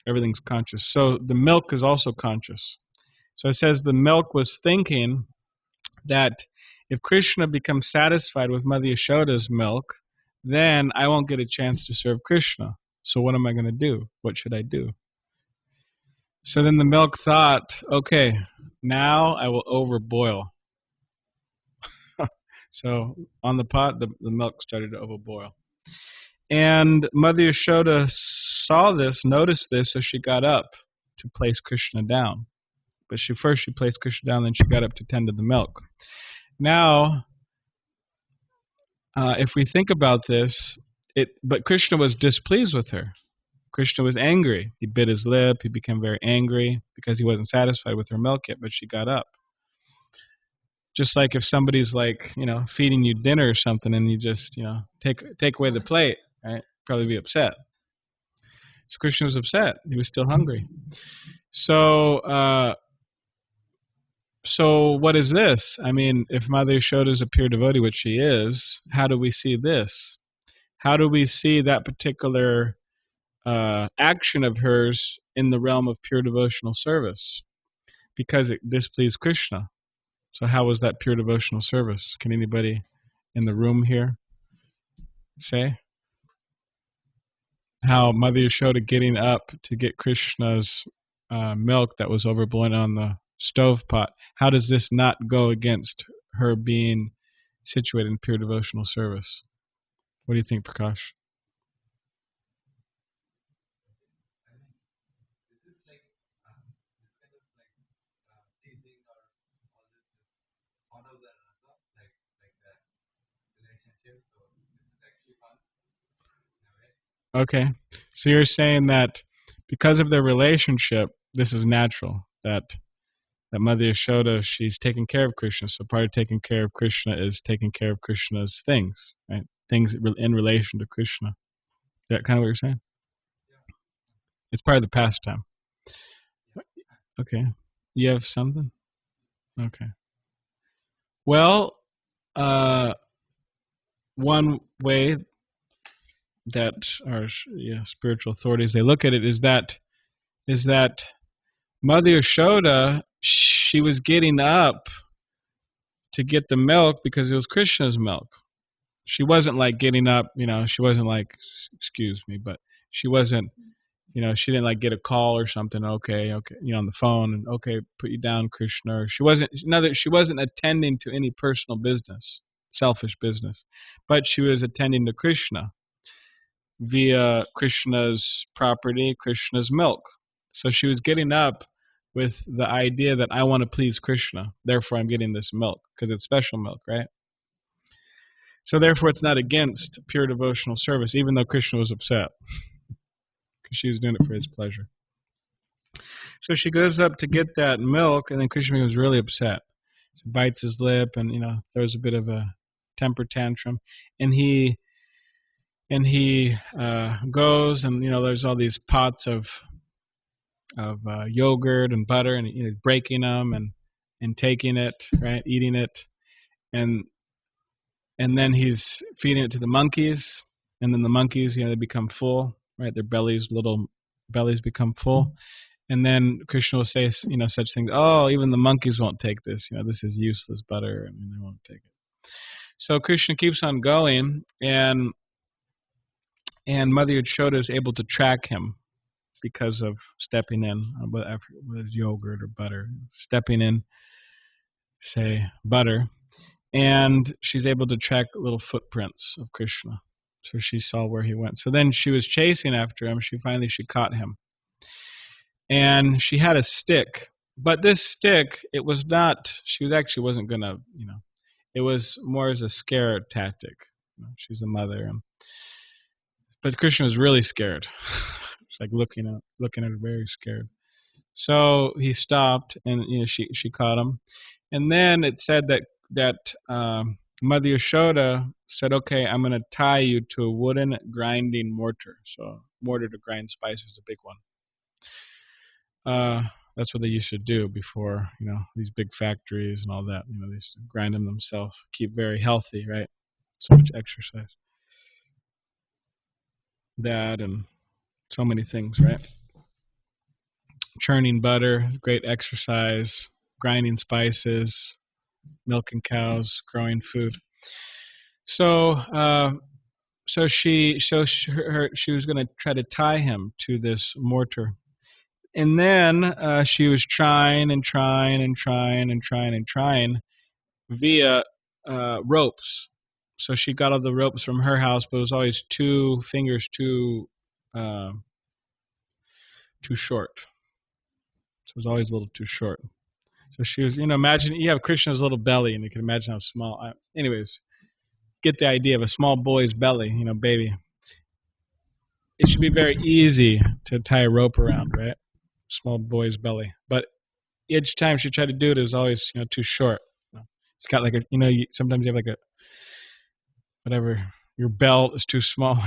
Everything's conscious. So the milk is also conscious. So it says the milk was thinking that if Krishna becomes satisfied with Mother Yashoda's milk, then I won't get a chance to serve Krishna. So what am I going to do? What should I do? So then the milk thought, okay, now I will overboil. So on the pot, the milk started to overboil. And Mother Yashoda saw this, noticed this, so she got up to place Krishna down. But she placed Krishna down, then she got up to tend to the milk. Now, if we think about this, but Krishna was displeased with her. Krishna was angry. He bit his lip. He became very angry because he wasn't satisfied with her milk yet, but she got up. Just like if somebody's feeding you dinner or something and you just, take away the plate, right? Probably be upset. So Krishna was upset. He was still hungry. So what is this? I mean, if Mother Yashoda is a pure devotee, which she is, how do we see this? How do we see that particular action of hers in the realm of pure devotional service? Because it displeased Krishna. So how was that pure devotional service? Can anybody in the room here say? How Mother Yashoda getting up to get Krishna's milk that was overboiling on the stovetop, how does this not go against her being situated in pure devotional service? What do you think, Prakash? Okay, so you're saying that because of their relationship, this is natural, that Mother Yashoda, she's taking care of Krishna. So part of taking care of Krishna is taking care of Krishna's things, right? Things in relation to Krishna. Is that kind of what you're saying? It's part of the pastime. Okay. You have something? Okay. Well, one way that our spiritual authorities, they look at it is that Mother Yashoda, she was getting up to get the milk because it was Krishna's milk. She wasn't getting up, she wasn't excuse me, but she wasn't, she didn't get a call or something, okay, on the phone, and okay, put you down, Krishna. Or she wasn't attending to any personal business, selfish business, but she was attending to Krishna via Krishna's property, Krishna's milk. So she was getting up with the idea that I want to please Krishna, therefore I'm getting this milk, because it's special milk, right? So therefore it's not against pure devotional service, even though Krishna was upset, because she was doing it for his pleasure. So she goes up to get that milk, and then Krishna becomes really upset. So bites his lip and, throws a bit of a temper tantrum. And he goes, and, there's all these pots of yogurt and butter, and breaking them and taking it, right, eating it, and then he's feeding it to the monkeys, and then the monkeys, they become full, right? Their little bellies become full, and then Krishna will say, such things. Oh, even the monkeys won't take this. This is useless butter, and they won't take it. So Krishna keeps on going, and Mother Yashoda is able to track him because of stepping in with yogurt or butter, stepping in, say, butter, and she's able to track little footprints of Krishna. So she saw where he went. So then she was chasing after him. She caught him. And she had a stick. But this stick, she wasn't going to, it was more as a scare tactic. She's a mother. But Krishna was really scared. She's looking at her very scared. So he stopped, and she caught him. And then it said that Mother Yashoda said, okay, I'm going to tie you to a wooden grinding mortar. So mortar to grind spices is a big one. That's what they used to do before, these big factories and all that. They used to grind them themselves, keep very healthy, right? So much exercise. That and so many things, right? Churning butter, great exercise, grinding spices, milking cows, growing food. So she was going to try to tie him to this mortar. And then she was trying via ropes. So she got all the ropes from her house, but it was always 2 fingers too short. So it was always a little too short. So she was, imagine you have Krishna's little belly, and you can imagine how small. Anyways, get the idea of a small boy's belly, baby. It should be very easy to tie a rope around, right? Small boy's belly. But each time she tried to do it, it was always, too short. It's got like sometimes you have like whatever, your belt is too small.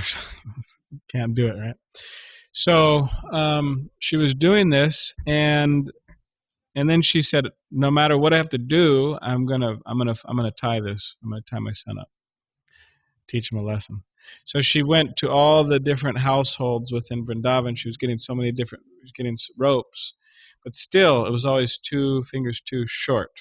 Can't do it, right? So she was doing this, and then she said, no matter what I have to do, I'm gonna tie this. I'm gonna tie my son up, teach him a lesson. So she went to all the different households within Vrindavan. She was getting ropes, but still, it was always 2 fingers too short.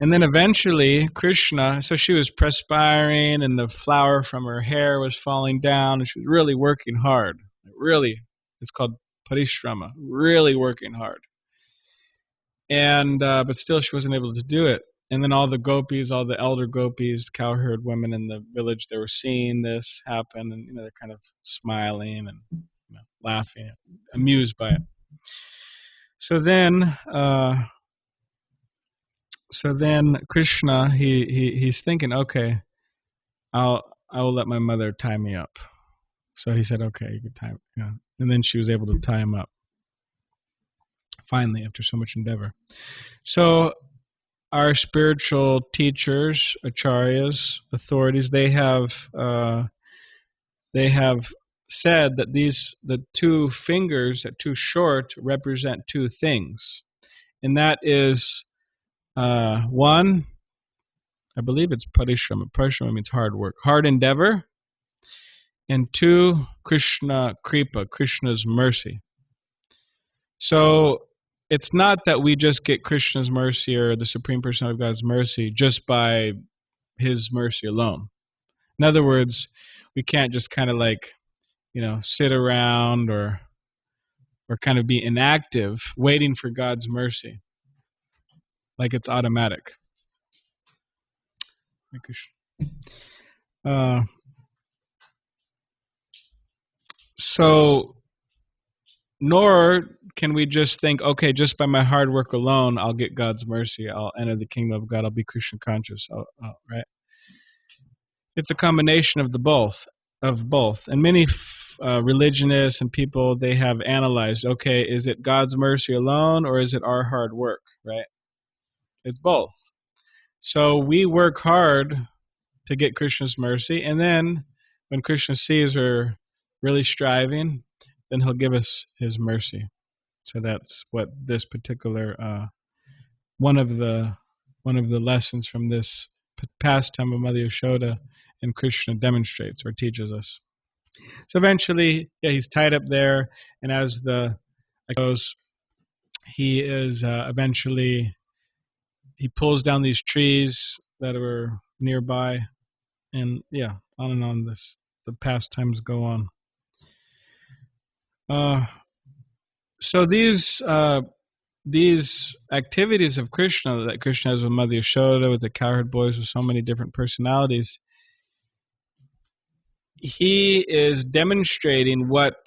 And then eventually, Krishna, so she was perspiring, and the flour from her hair was falling down, and she was really working hard. Really, it's called parishrama, really working hard. And but still, she wasn't able to do it. And then all the gopis, all the elder gopis, cowherd women in the village, they were seeing this happen, and they're kind of smiling and laughing, amused by it. So then Krishna, he's thinking, okay, I will let my mother tie me up. So he said, okay, you can tie me. And then she was able to tie him up. Finally, after so much endeavor. So our spiritual teachers, acharyas, authorities, they have said that the 2 fingers that too short represent 2 things, and that is 1, I believe it's parishrama. Parishrama means hard work, hard endeavor, and 2, Krishna kripa, Krishna's mercy. So it's not that we just get Krishna's mercy or the Supreme Personality of God's mercy just by His mercy alone. In other words, we can't just kind of like, sit around or kind of be inactive waiting for God's mercy, like it's automatic. So, nor can we just think, okay, just by my hard work alone, I'll get God's mercy. I'll enter the kingdom of God. I'll be Krishna conscious. Right? It's a combination of both. And many religionists and people, they have analyzed, okay, is it God's mercy alone or is it our hard work, right? It's both. So we work hard to get Krishna's mercy, and then when Krishna sees we're really striving, then He'll give us His mercy. So that's what this particular one of the lessons from this pastime of Mother Yashoda and Krishna demonstrates or teaches us. So eventually, he's tied up there, and as the goes, he is eventually he pulls down these trees that were nearby, and on and on the pastimes go on. So these activities of Krishna that Krishna has with Mother Yashoda, with the cowherd boys, with so many different personalities, he is demonstrating what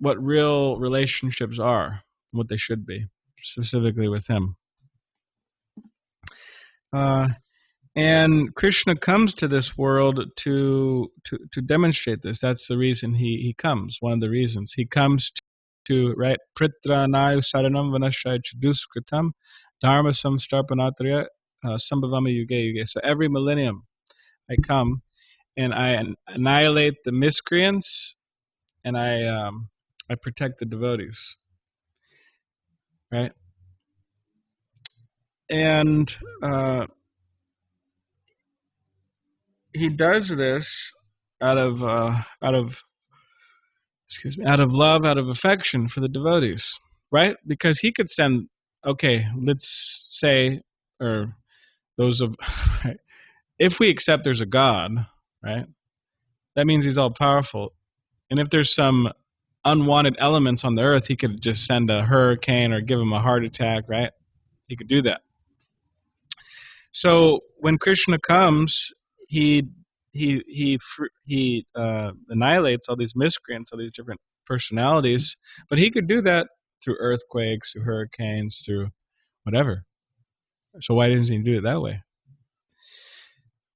real relationships are, what they should be, specifically with him. And Krishna comes to this world to demonstrate this. That's the reason he comes. One of the reasons he comes to right, Pritra Nayu Saranam Vanashaya Chaduskritam Dharma Samstarpanatraya Sambhavama Yuge Yuge. So every millennium I come and I annihilate the miscreants, and I protect the devotees, right? And he does this out of out of love, out of affection for the devotees, right? Because he could send, okay, let's say, or those of, right, if we accept there's a God, right, that means he's all powerful. And if there's some unwanted elements on the earth, he could just send a hurricane or give him a heart attack, right? He could do that. So when Krishna comes, he annihilates all these miscreants, all these different personalities, but he could do that through earthquakes, through hurricanes, through whatever. So why doesn't he do it that way?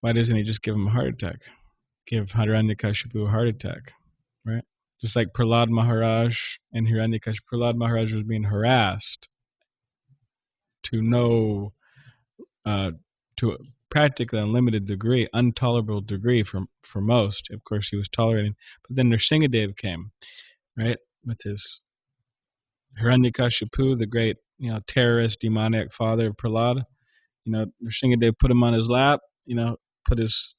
Why doesn't he just give him a heart attack? Give Hiranyakashipu a heart attack, right? Just like Prahlad Maharaj and Hiranyakashipu. Prahlad Maharaj was being harassed to to practically unlimited degree, intolerable degree for most. Of course, he was tolerating. But then Nrsingadev came, right, with his Hiranyakashipu, the great, terrorist, demoniac father of Prahlad. Nrsingadev put him on his lap, put his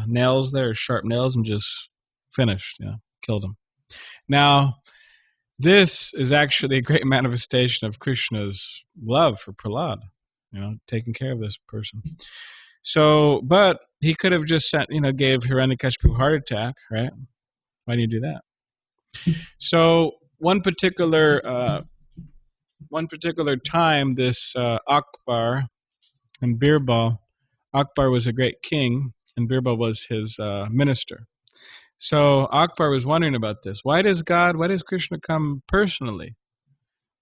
nails there, his sharp nails, and just finished, killed him. Now, this is actually a great manifestation of Krishna's love for Prahlad, taking care of this person. So, but he could have just sent, gave Hiranyakashipu a heart attack, right? Why didn't you do that? So one particular time, this Akbar and Birbal, Akbar was a great king, and Birbal was his minister. So Akbar was wondering about this. Why does Krishna come personally?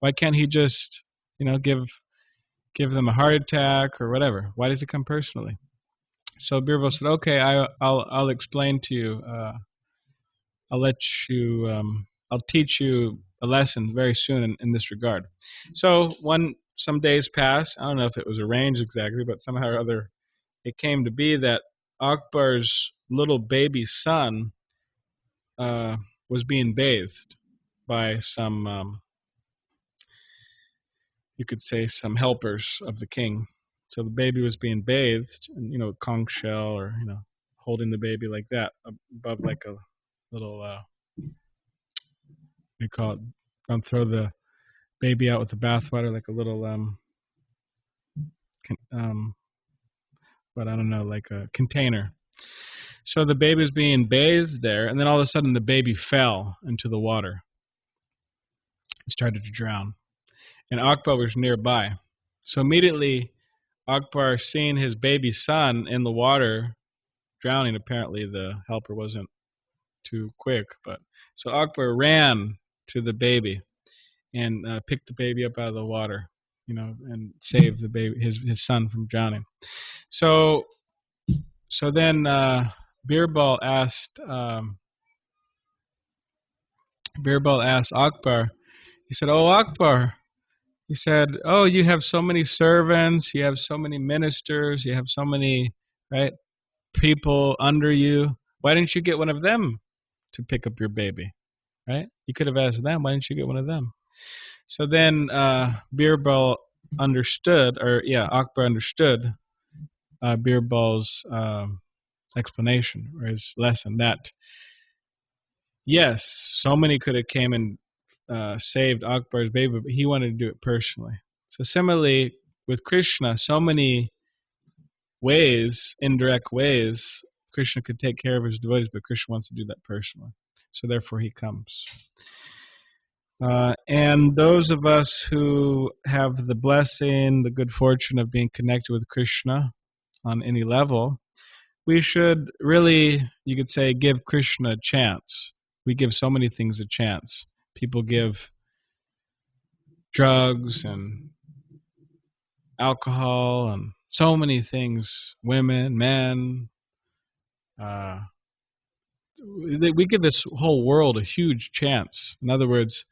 Why can't he just, give them a heart attack or whatever? Why does he come personally? So Birbal said, "Okay, I'll explain to you. I'll teach you a lesson very soon in this regard." So some days passed. I don't know if it was arranged exactly, but somehow or other, it came to be that Akbar's little baby son was being bathed by some, you could say, some helpers of the king. So the baby was being bathed, and conch shell, or holding the baby like that above like a little, we call it, don't throw the baby out with the bathwater, like a little, but I don't know, like a container. So the baby was being bathed there, and then all of a sudden the baby fell into the water. It started to drown. And Akbar was nearby. So immediately Akbar, seeing his baby son in the water drowning, apparently the helper wasn't too quick, but so Akbar ran to the baby and picked the baby up out of the water, and saved the baby, his son, from drowning. So then Birbal asked Akbar. He said, "Oh, Akbar," he said, "oh, you have so many servants, you have so many ministers, you have so many, right, people under you. Why didn't you get one of them to pick up your baby, right? You could have asked them. Why didn't you get one of them?" So then Birbal understood, Akbar understood Birbal's explanation, or his lesson, that yes, so many could have came and saved Akbar's baby, but he wanted to do it personally. So similarly with Krishna, so many ways, indirect ways, Krishna could take care of his devotees, but Krishna wants to do that personally. So therefore he comes. And those of us who have the blessing, the good fortune of being connected with Krishna on any level, we should really, you could say, give Krishna a chance. We give so many things a chance. People give drugs and alcohol and so many things, women, men. We give this whole world a huge chance. In other words,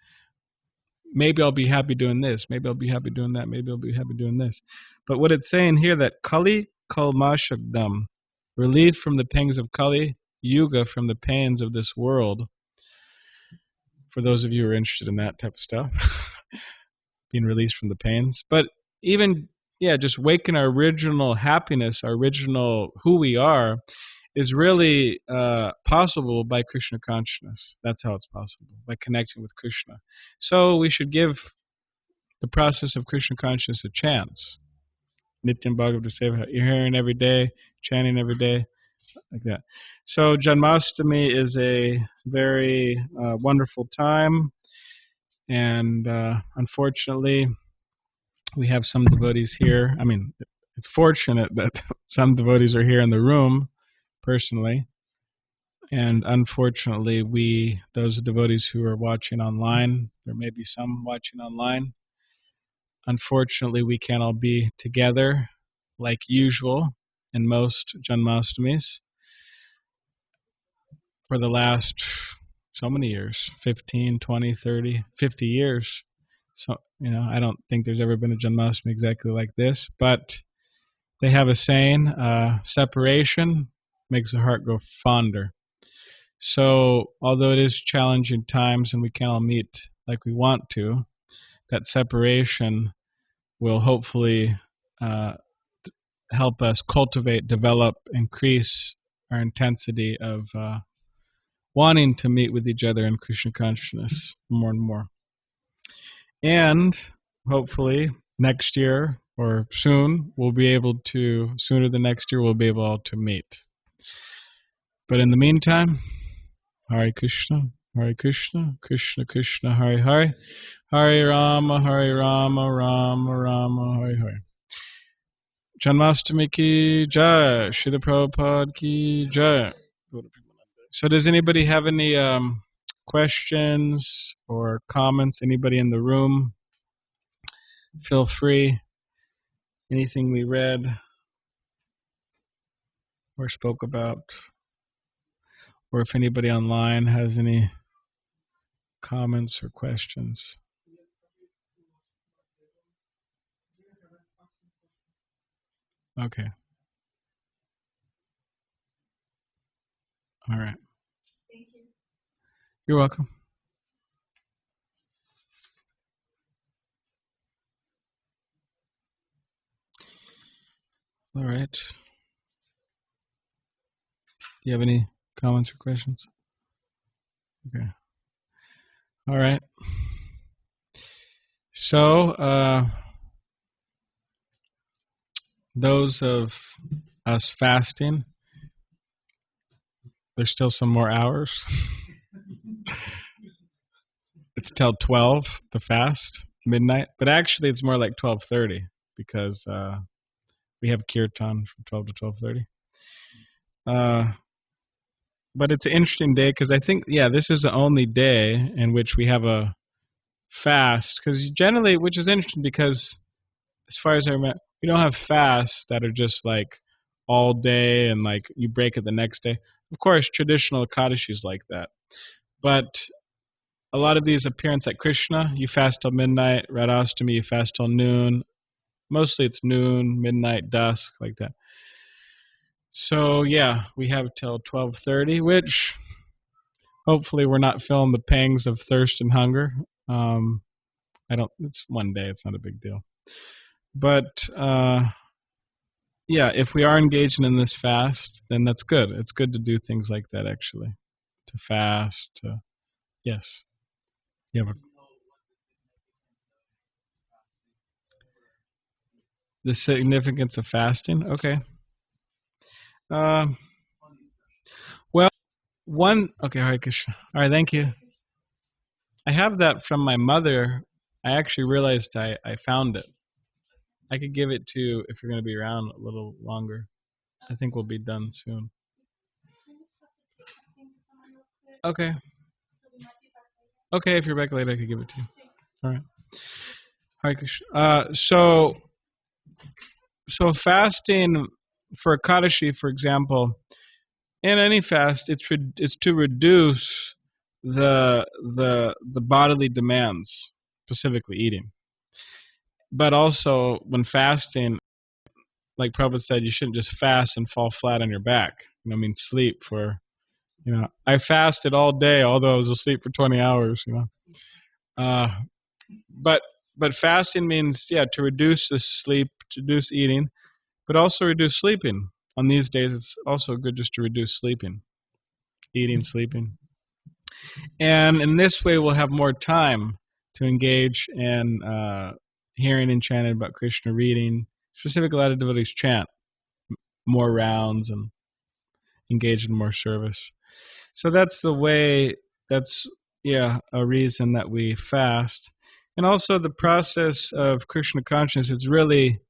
maybe I'll be happy doing this, maybe I'll be happy doing that, maybe I'll be happy doing this. But what it's saying here, that Kali Kalmashakdam, relief from the pangs of Kali Yuga, from the pains of this world. For those of you who are interested in that type of stuff, being released from the pains. But even, just waking our original happiness, our original who we are, is really possible by Krishna consciousness. That's how it's possible, by connecting with Krishna. So we should give the process of Krishna consciousness a chance. Nityam Bhagavad Seva, you're hearing every day, chanting every day, like that. So Janmastami is a very wonderful time, and unfortunately, we have some devotees here. I mean, it's fortunate that some devotees are here in the room, personally. And unfortunately, those devotees who are watching online, there may be some watching online. Unfortunately, we can't all be together like usual in most Janmastamis for the last so many years, 15, 20, 30, 50 years. So, I don't think there's ever been a Janmashtami exactly like this, but they have a saying, separation makes the heart grow fonder. So, although it is challenging times and we can't all meet like we want to, that separation will hopefully help us cultivate, develop, increase our intensity of wanting to meet with each other in Krishna consciousness more and more. And hopefully next year or soon, sooner than next year, we'll be able to meet. But in the meantime, Hare Krishna, Krishna Krishna, Hare Hare, Hare Rama, Rama Rama, Hare Hare. Janmastami ki jai, Srila Prabhupada ki jai. So does anybody have any questions or comments? Anybody in the room? Feel free. Anything we read or spoke about, or if anybody online has any comments or questions. Okay. All right. Thank you. You're welcome. All right. Do you have any comments or questions? Okay. All right. So, those of us fasting, there's still some more hours. It's till 12, the fast, midnight. But actually, it's more like 12:30 because we have kirtan from 12 to 12:30. But it's an interesting day because I think, this is the only day in which we have a fast. Because generally, which is interesting because as far as I remember, we don't have fasts that are just like all day and like you break it the next day. Of course, traditional Ekadashis like that. But a lot of these appearance like Krishna, you fast till midnight. Radhastami, you fast till noon. Mostly it's noon, midnight, dusk, like that. So we have till 12:30, which hopefully we're not feeling the pangs of thirst and hunger. It's one day, it's not a big deal. But if we are engaging in this fast, then that's good. It's good to do things like that, actually. To fast, yes. You have the significance of fasting? Okay. Hare Krishna. All right, thank you. I have that from my mother. I actually realized I found it. I could give it to you if you're going to be around a little longer. I think we'll be done soon. Okay. Okay, if you're back later, I could give it to you. All right. Hare Krishna. So fasting for Ekadashi, for example, in any fast, it's to reduce the bodily demands, specifically eating. But also, when fasting, like Prabhupada said, you shouldn't just fast and fall flat on your back. Sleep for, I fasted all day, although I was asleep for 20 hours, Uh, but fasting means, to reduce the sleep, to reduce eating, but also reduce sleeping. On these days, it's also good just to reduce sleeping, eating, sleeping. And in this way, we'll have more time to engage in hearing and chanting about Krishna, reading. Specifically, a lot of devotees chant more rounds and engage in more service. So that's the way, that's, a reason that we fast. And also the process of Krishna consciousness is really,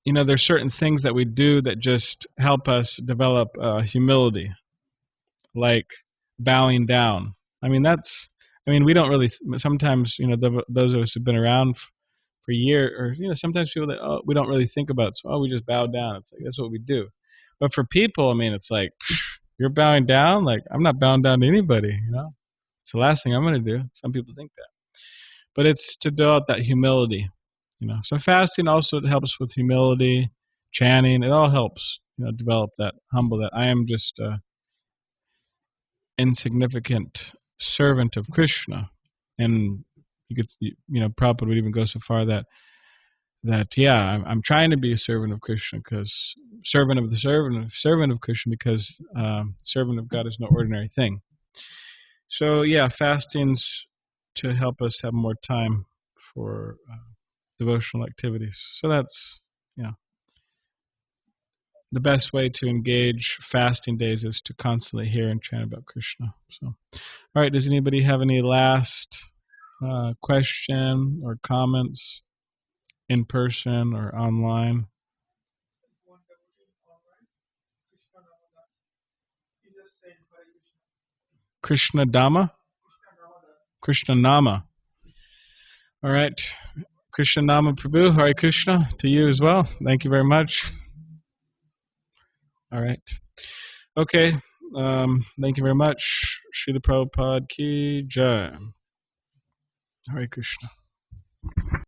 there's certain things that we do that just help us develop humility, like bowing down. We don't really, sometimes, those of us who've been around for years, or, sometimes people that, we don't really think about, so, we just bow down. It's like, that's what we do. But for people, it's like, you're bowing down? Like, I'm not bowing down to anybody, It's the last thing I'm going to do. Some people think that. But it's to develop that humility, So fasting also helps with humility, chanting. It all helps, develop that humble, that I am just insignificant servant of Krishna. And you could, Prabhupada would even go so far that I'm trying to be a servant of Krishna, because servant of Krishna, because servant of God is no ordinary thing. So fasting's to help us have more time for devotional activities. So that's the best way to engage fasting days is to constantly hear and chant about Krishna. So, all right. Does anybody have any last question or comments in person or online? Krishna Dhamma? Krishna Nama. All right. Krishna Nama Prabhu, Hare Krishna, to you as well. Thank you very much. All right. Okay. Thank you very much. Srila Prabhupada ki jai. Hare Krishna.